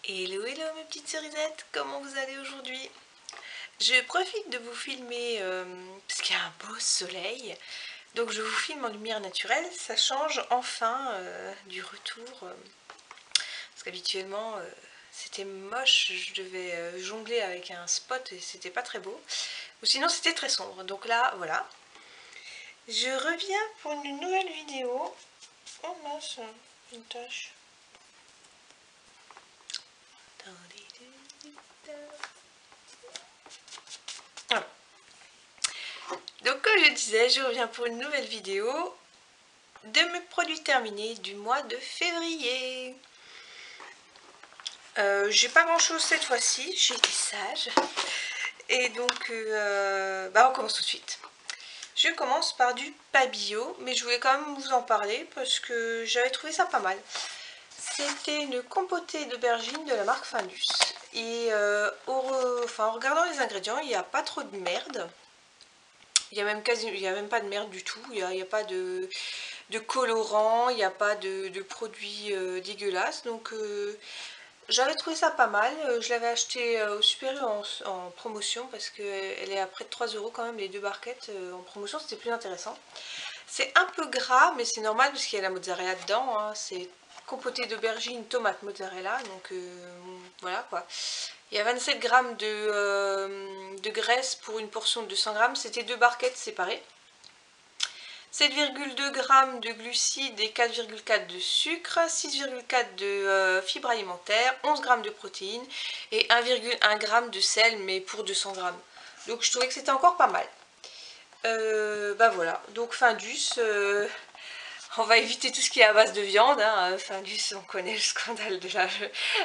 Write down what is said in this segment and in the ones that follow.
Hello hello mes petites cerisettes, comment vous allez aujourd'hui? Je profite de vous filmer parce qu'il y a un beau soleil, donc je vous filme en lumière naturelle, ça change enfin du retour, parce qu'habituellement c'était moche, je devais jongler avec un spot et c'était pas très beau, ou sinon c'était très sombre, donc là voilà. Je reviens pour une nouvelle vidéo. Oh mince, une tache. Voilà. Donc comme je disais, je reviens pour une nouvelle vidéo de mes produits terminés du mois de février. J'ai pas grand chose cette fois-ci, j'ai été sage. Et donc on commence tout de suite. Je commence par du pas bio, mais je voulais quand même vous en parler parce que j'avais trouvé ça pas mal. C'était une compotée d'aubergines de la marque Findus. Et en regardant les ingrédients, il n'y a pas trop de merde. Il n'y a même pas de merde du tout. Il n'y a pas de colorant, il n'y a pas de produits dégueulasses. Donc j'avais trouvé ça pas mal. Je l'avais acheté au Super U en promotion parce qu'elle est à près de 3 € quand même, les deux barquettes en promotion, c'était plus intéressant. C'est un peu gras, mais c'est normal parce qu'il y a la mozzarella dedans. Hein. C'est compoté d'aubergines, tomates, mozzarella. Donc voilà quoi. Il y a 27 grammes de graisse pour une portion de 200 grammes. C'était deux barquettes séparées. 7,2 g de glucides et 4,4 de sucre, 6,4 de fibres alimentaires, 11 g de protéines et 1,1 g de sel, mais pour 200 g. Donc je trouvais que c'était encore pas mal. Voilà, donc Findus, on va éviter tout ce qui est à base de viande. Hein. Findus, on connaît le scandale de la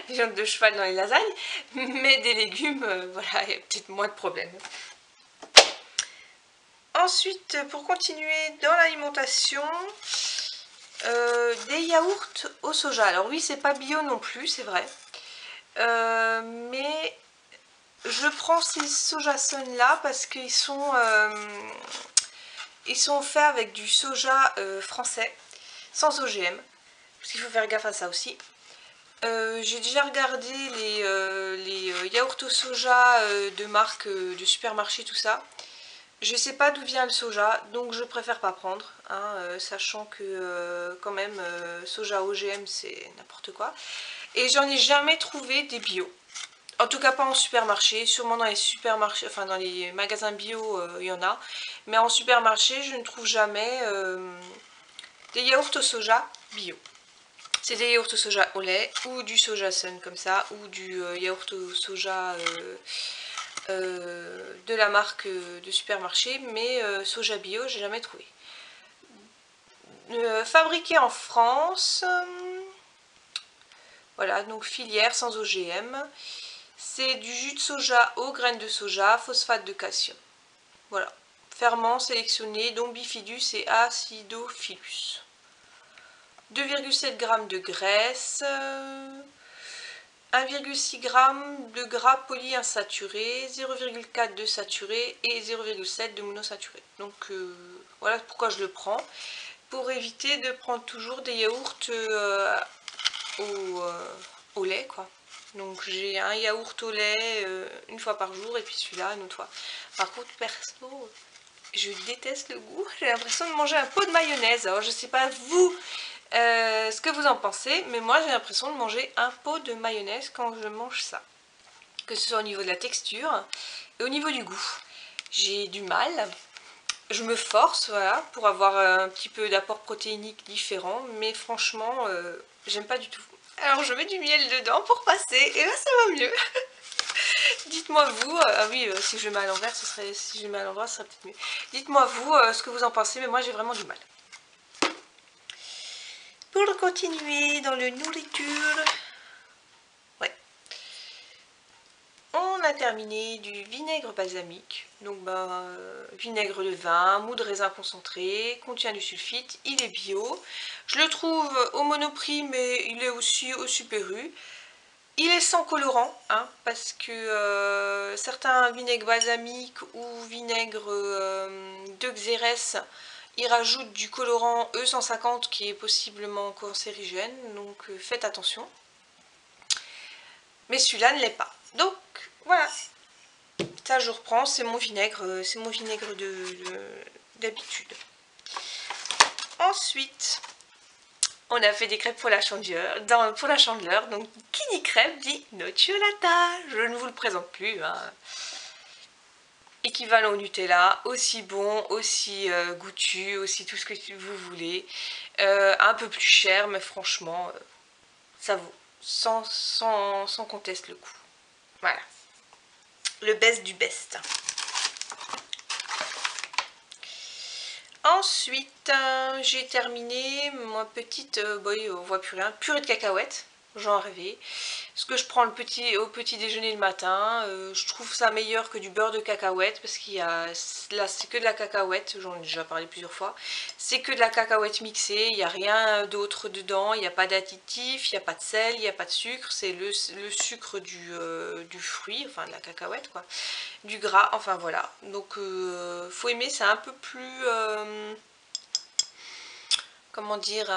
viande de cheval dans les lasagnes, mais des légumes, voilà, il y a peut-être moins de problèmes. Ensuite, pour continuer dans l'alimentation, des yaourts au soja. Alors oui, c'est pas bio non plus, c'est vrai. Mais je prends ces Sojasun là parce qu'ils sont faits avec du soja français, sans OGM. Parce qu'il faut faire gaffe à ça aussi. J'ai déjà regardé les yaourts au soja de marque de supermarché, tout ça. Je sais pas d'où vient le soja, donc je préfère pas prendre, hein, sachant que quand même soja OGM c'est n'importe quoi. Et j'en ai jamais trouvé des bio. En tout cas pas en supermarché, sûrement dans les supermarchés, enfin dans les magasins bio il y en a. Mais en supermarché je ne trouve jamais des yaourts au soja bio. C'est des yaourts au soja au lait ou du Sojasun comme ça, ou du yaourt au soja de la marque de supermarché, mais soja bio, j'ai jamais trouvé. Fabriqué en France, voilà, donc filière sans OGM. C'est du jus de soja aux graines de soja, phosphate de calcium. Voilà, ferment sélectionné, donc bifidus et acidophilus. 2,7 g de graisse. 1,6 g de gras polyinsaturé, 0,4 de saturé et 0,7 de monosaturé. Donc voilà pourquoi je le prends. Pour éviter de prendre toujours des yaourts au lait quoi. Donc j'ai un yaourt au lait une fois par jour et puis celui-là une autre fois. Par contre perso, je déteste le goût. J'ai l'impression de manger un pot de mayonnaise. Alors je sais pas vous ce que vous en pensez, mais moi j'ai l'impression de manger un pot de mayonnaise quand je mange ça. Que ce soit au niveau de la texture et au niveau du goût. J'ai du mal. Je me force, voilà, pour avoir un petit peu d'apport protéinique différent, mais franchement, j'aime pas du tout. Alors je mets du miel dedans pour passer, et là ça va mieux. Dites-moi vous, ah oui, si je mets à l'envers, ce serait peut-être mieux. Dites-moi vous ce que vous en pensez, mais moi j'ai vraiment du mal. Pour continuer dans le nourriture, ouais, on a terminé du vinaigre balsamique. Donc vinaigre de vin, mou de raisin concentré, contient du sulfite, il est bio. Je le trouve au Monoprix, mais il est aussi au Super U. Il est sans colorant, hein, parce que certains vinaigres balsamiques ou vinaigres de Xérès, ils rajoutent du colorant E150 qui est possiblement cancérigène, donc faites attention. mais celui-là ne l'est pas. Donc voilà, ça je reprends, c'est mon vinaigre d'habitude. Ensuite, on a fait des crêpes pour la chandeleur, donc qui dit crêpe dit nocciolata, je ne vous le présente plus, hein. Équivalent au Nutella, aussi bon, aussi goûtu, aussi tout ce que vous voulez, un peu plus cher, mais franchement, ça vaut, sans qu'on teste le coup. Voilà, le best du best. Ensuite, j'ai terminé ma petite, on voit plus rien, purée de cacahuètes, j'en rêvais. Ce que je prends au petit déjeuner le matin, je trouve ça meilleur que du beurre de cacahuète parce qu'il y a, là c'est que de la cacahuète, j'en ai déjà parlé plusieurs fois, c'est que de la cacahuète mixée, il n'y a rien d'autre dedans, il n'y a pas d'additif, il n'y a pas de sel, il n'y a pas de sucre, c'est le sucre du fruit, enfin de la cacahuète quoi, du gras, enfin voilà, donc faut aimer, c'est un peu plus, comment dire,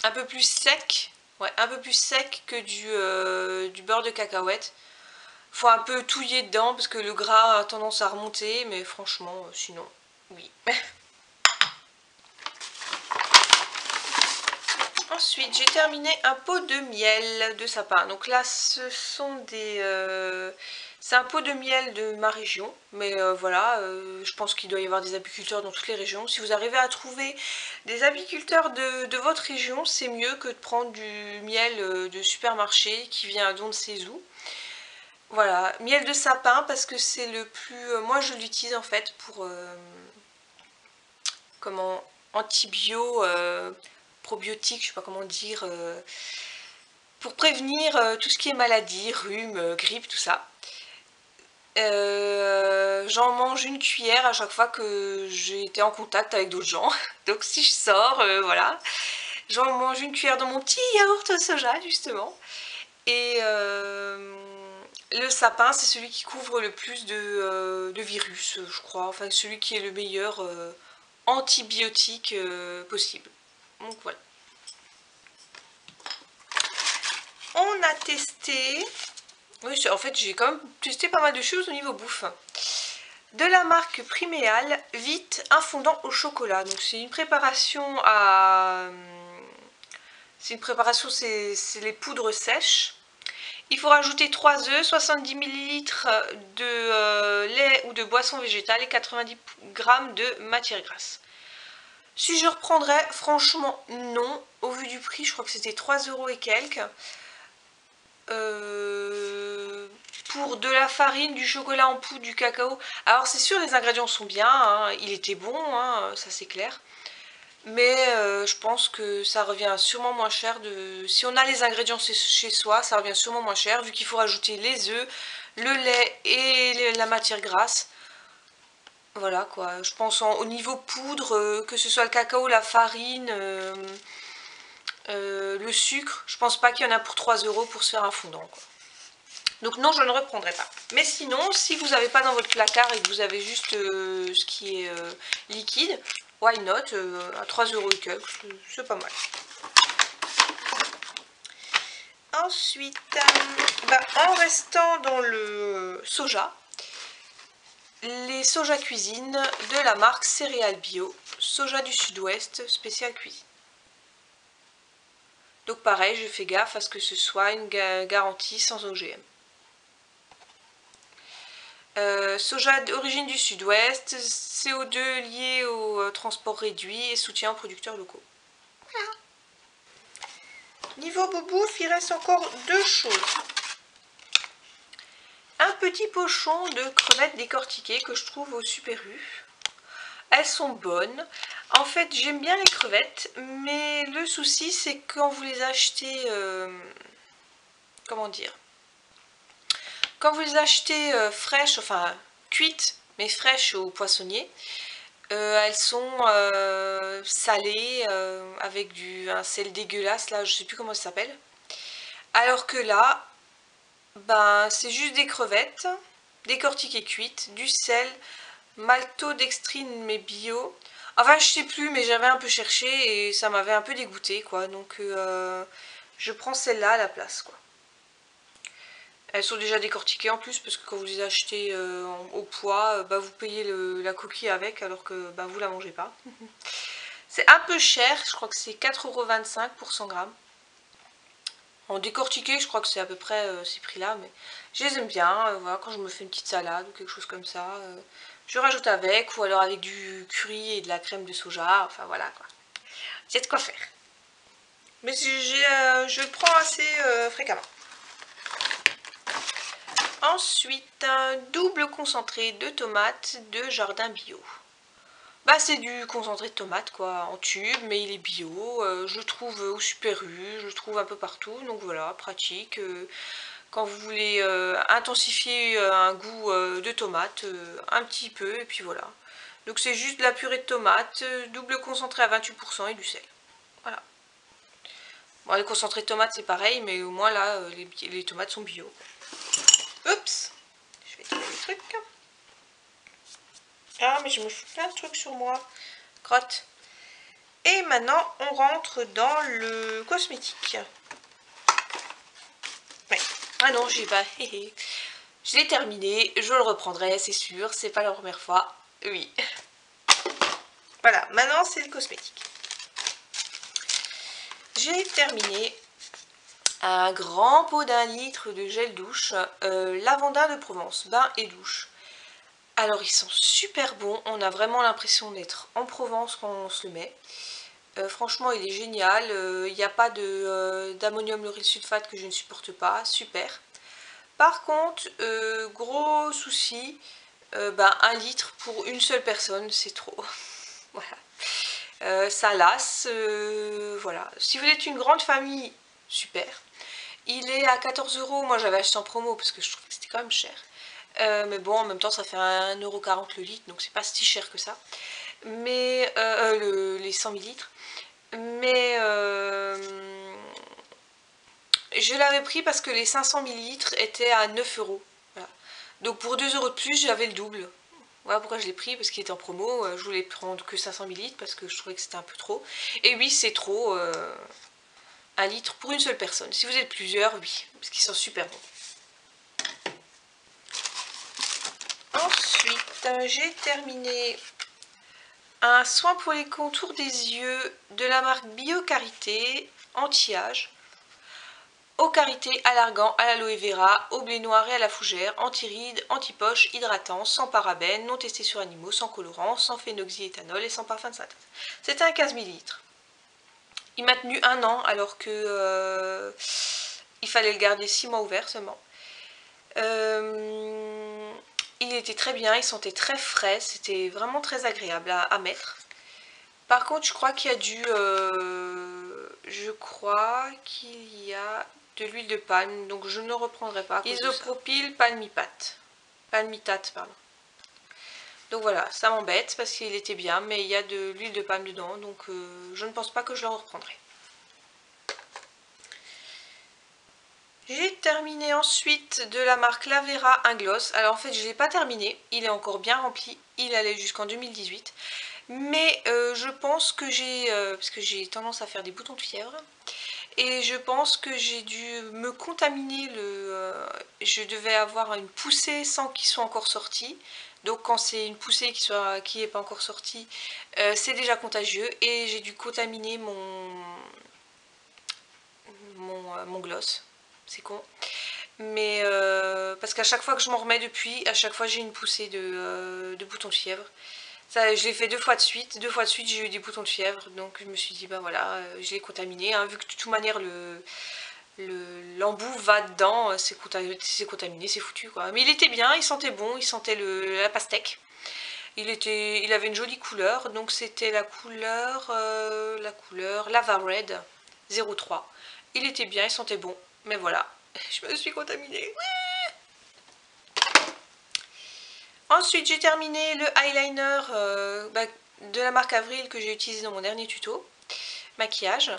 un peu plus sec. Ouais, un peu plus sec que du beurre de cacahuète. Faut un peu touiller dedans parce que le gras a tendance à remonter, mais franchement, sinon, oui. Ensuite, j'ai terminé un pot de miel de sapin. Donc là, ce sont c'est un pot de miel de ma région, mais voilà, je pense qu'il doit y avoir des apiculteurs dans toutes les régions. Si vous arrivez à trouver des apiculteurs de votre région, c'est mieux que de prendre du miel de supermarché qui vient d'on ne sait où. Voilà, miel de sapin parce que c'est le plus... moi je l'utilise en fait pour... comment... antibio... probiotique, je sais pas comment dire... pour prévenir tout ce qui est maladie, rhume, grippe, tout ça. J'en mange une cuillère à chaque fois que j'ai été en contact avec d'autres gens. Donc si je sors, voilà. J'en mange une cuillère dans mon petit yaourt au soja, justement. Et le sapin, c'est celui qui couvre le plus de virus, je crois. Enfin, celui qui est le meilleur antibiotique possible. Donc voilà. On a testé... Oui, en fait, j'ai quand même testé pas mal de choses au niveau bouffe. De la marque Priméal, vite un fondant au chocolat. Donc c'est une préparation à... c'est les poudres sèches. Il faut rajouter 3 œufs, 70 ml de lait ou de boisson végétale et 90 g de matière grasse. Si je reprendrais, franchement non. Au vu du prix, je crois que c'était 3 € et quelques. Pour de la farine, du chocolat en poudre, du cacao. Alors c'est sûr, les ingrédients sont bien, hein, il était bon, hein, ça c'est clair. Mais je pense que ça revient sûrement moins cher si on a les ingrédients chez soi, ça revient sûrement moins cher vu qu'il faut rajouter les œufs, le lait et la matière grasse. Voilà quoi, je pense au niveau poudre, que ce soit le cacao, la farine, le sucre, je pense pas qu'il y en a pour 3 € pour se faire un fondant quoi. Donc non, je ne reprendrai pas. Mais sinon, si vous n'avez pas dans votre placard et que vous avez juste ce qui est liquide, why not, à 3 € et quelques, c'est pas mal. Ensuite, en restant dans le soja, les soja cuisine de la marque Céréales Bio, soja du sud-ouest, spécial cuisine. Donc pareil, je fais gaffe à ce que ce soit une garantie sans OGM. Soja d'origine du sud-ouest, CO2 lié au transport réduit et soutien aux producteurs locaux. Voilà. Niveau bouffe, il reste encore 2 choses. Un petit pochon de crevettes décortiquées que je trouve au Super U. Elles sont bonnes. En fait, j'aime bien les crevettes, mais le souci, c'est quand vous les achetez... comment dire ? Quand vous les achetez fraîches, enfin cuites, mais fraîches au poissonnier, elles sont salées avec un sel dégueulasse, là, je sais plus comment ça s'appelle. Alors que là, c'est juste des crevettes, décortiquées cuites, du sel, maltodextrine mais bio. Enfin, je sais plus, mais j'avais un peu cherché et ça m'avait un peu dégoûté, quoi. Donc, je prends celle-là à la place, quoi. Elles sont déjà décortiquées en plus parce que quand vous les achetez au poids, bah, vous payez la coquille avec alors que bah, vous la mangez pas. C'est un peu cher, je crois que c'est 4,25 € pour 100 grammes. En décortiqué, je crois que c'est à peu près ces prix-là, mais je les aime bien. Voilà, quand je me fais une petite salade ou quelque chose comme ça, je rajoute avec, ou alors avec du curry et de la crème de soja. Enfin voilà quoi. Il y a de quoi faire. Mais je le prends assez fréquemment. Ensuite, un double concentré de tomates de jardin bio. Bah c'est du concentré de tomate quoi, en tube, mais il est bio, je le trouve au Super U, je le trouve un peu partout, donc voilà, pratique. Quand vous voulez intensifier un goût de tomate, un petit peu, et puis voilà. Donc c'est juste de la purée de tomate, double concentré à 28% et du sel. Voilà. Bon, les concentrés de tomates c'est pareil, mais au moins là, les tomates sont bio. Oups, je vais trouver des trucs. Ah, mais je me fous plein de trucs sur moi. Crotte. Et maintenant, on rentre dans le cosmétique. Ouais. Ah non, j'y vais pas. Je l'ai terminé. Je le reprendrai, c'est sûr. C'est pas la première fois. Oui. Voilà, maintenant, c'est le cosmétique. J'ai terminé un grand pot d'1 litre de gel douche. Lavanda de Provence, bain et douche. Alors, ils sont super bons. On a vraiment l'impression d'être en Provence quand on se le met. Franchement, il est génial. Il n'y a pas d'ammonium lauryl sulfate que je ne supporte pas. Super. Par contre, gros souci, 1 litre pour une seule personne, c'est trop. Voilà. Ça lasse. Voilà. Si vous êtes une grande famille, super. Il est à 14 €. Moi, j'avais acheté en promo parce que je trouve que c'était quand même cher. Mais bon, en même temps, ça fait 1,40 € le litre, donc c'est pas si cher que ça. Mais les 100 millilitres. Mais je l'avais pris parce que les 500 millilitres étaient à 9 €. Voilà. Donc pour 2 € de plus, j'avais le double. Voilà pourquoi je l'ai pris, parce qu'il était en promo. Je voulais prendre que 500 millilitres parce que je trouvais que c'était un peu trop. Et oui, c'est trop. 1 litre pour une seule personne. Si vous êtes plusieurs, oui, parce qu'ils sont super bons. Ensuite, j'ai terminé un soin pour les contours des yeux de la marque Biocarité, anti-âge. Eau karité, à l'argan, à l'aloe vera, au blé noir et à la fougère, anti-rides, anti-poche, hydratant, sans parabènes, non testé sur animaux, sans colorant, sans phénoxyéthanol et sans parfum de synthèse. C'était un 15 ml. Il m'a tenu 1 an alors que il fallait le garder 6 mois ouvert seulement. Il était très bien, il sentait très frais, c'était vraiment très agréable à mettre. Par contre, je crois qu'il y a de l'huile de palme, donc je ne reprendrai pas. Isopropyl palmitate. Palmitate, pardon. Donc voilà, ça m'embête parce qu'il était bien, mais il y a de l'huile de palme dedans, donc je ne pense pas que je le reprendrai. J'ai terminé ensuite de la marque Lavera un gloss. Alors en fait, je ne l'ai pas terminé, il est encore bien rempli, il allait jusqu'en 2018. Mais je pense que parce que j'ai tendance à faire des boutons de fièvre, et je pense que j'ai dû me contaminer, je devais avoir une poussée sans qu'il soit encore sorti. Donc quand c'est une poussée qui n'est pas encore sortie, c'est déjà contagieux, et j'ai dû contaminer mon gloss. C'est con. Mais parce qu'à chaque fois que je m'en remets depuis, à chaque fois j'ai une poussée de boutons de fièvre. Ça, je l'ai fait 2 fois de suite. 2 fois de suite, j'ai eu des boutons de fièvre. Donc je me suis dit, bah voilà, je l'ai contaminé. Hein, vu que de toute manière, l'embout va dedans, c'est contaminé, c'est foutu quoi. Mais il était bien, il sentait bon, il sentait la pastèque. Il avait une jolie couleur. Donc c'était la couleur Lava Red 03. Il était bien, il sentait bon. Mais voilà, je me suis contaminée. Ensuite, j'ai terminé le eyeliner de la marque Avril que j'ai utilisé dans mon dernier tuto maquillage.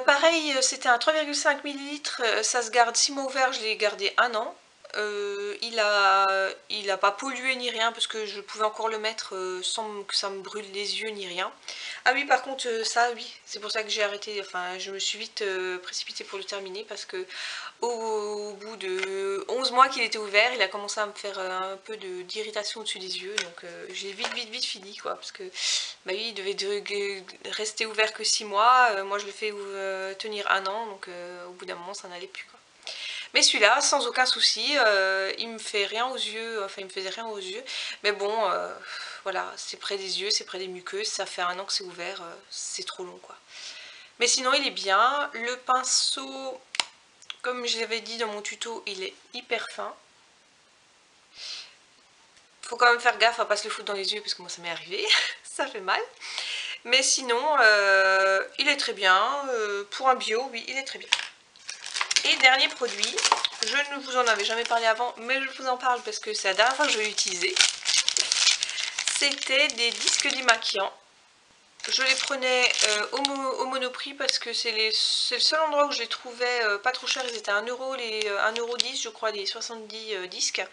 Pareil, c'était un 3,5 ml, ça se garde 6 mois ouvert, je l'ai gardé 1 an. il a pas pollué ni rien parce que je pouvais encore le mettre sans que ça me brûle les yeux ni rien. Ah oui, par contre, ça, oui, c'est pour ça que j'ai arrêté, enfin, je me suis vite précipitée pour le terminer parce que au bout de 11 mois qu'il était ouvert, il a commencé à me faire un peu d'irritation au-dessus des yeux, donc j'ai vite fini, quoi, parce que, bah oui, il devait rester ouvert que 6 mois, moi je le fais tenir 1 an, donc au bout d'un moment, ça n'allait plus, quoi. Mais celui-là, sans aucun souci, il me fait rien aux yeux, enfin il me faisait rien aux yeux. Mais bon, voilà, c'est près des yeux, c'est près des muqueuses, ça fait 1 an que c'est ouvert, c'est trop long quoi. Mais sinon il est bien. Le pinceau, comme je l'avais dit dans mon tuto, il est hyper fin. Faut quand même faire gaffe à pas se le foutre dans les yeux parce que moi ça m'est arrivé, ça fait mal. Mais sinon, il est très bien. Pour un bio, oui, il est très bien. Et dernier produit, je ne vous en avais jamais parlé avant, mais je vous en parle parce que c'est la dernière fois que je vais l'utiliser. C'était des disques démaquillants. Je les prenais au Monoprix parce que c'est le seul endroit où je les trouvais pas trop chers. Ils étaient à 1 euro, 1,10 € je crois, les 70 disques.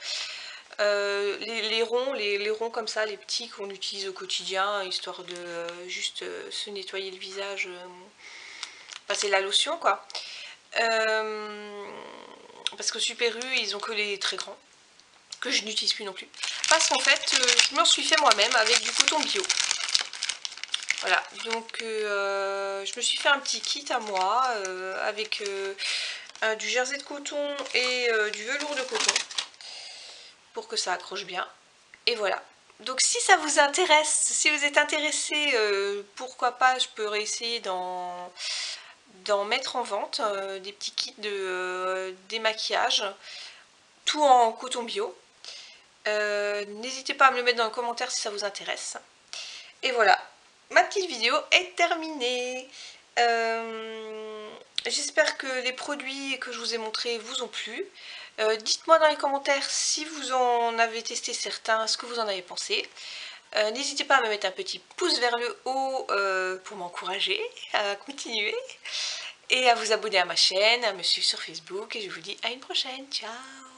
Les ronds comme ça, les petits qu'on utilise au quotidien, histoire de juste se nettoyer le visage, passer la lotion quoi. Parce que Super U, ils ont que les très grands, que je n'utilise plus non plus. Parce qu'en fait, je m'en suis fait moi-même avec du coton bio. Voilà, donc je me suis fait un petit kit à moi, avec du jersey de coton et du velours de coton, pour que ça accroche bien. Et voilà. Donc si ça vous intéresse, si vous êtes intéressé, pourquoi pas, je peux réessayer d'en mettre en vente des petits kits de démaquillage, tout en coton bio. N'hésitez pas à me le mettre dans les commentaires si ça vous intéresse. Et voilà, ma petite vidéo est terminée. J'espère que les produits que je vous ai montrés vous ont plu. Dites-moi dans les commentaires si vous en avez testé certains, ce que vous en avez pensé. N'hésitez pas à me mettre un petit pouce vers le haut pour m'encourager à continuer. Et à vous abonner à ma chaîne, à me suivre sur Facebook. Et je vous dis à une prochaine. Ciao!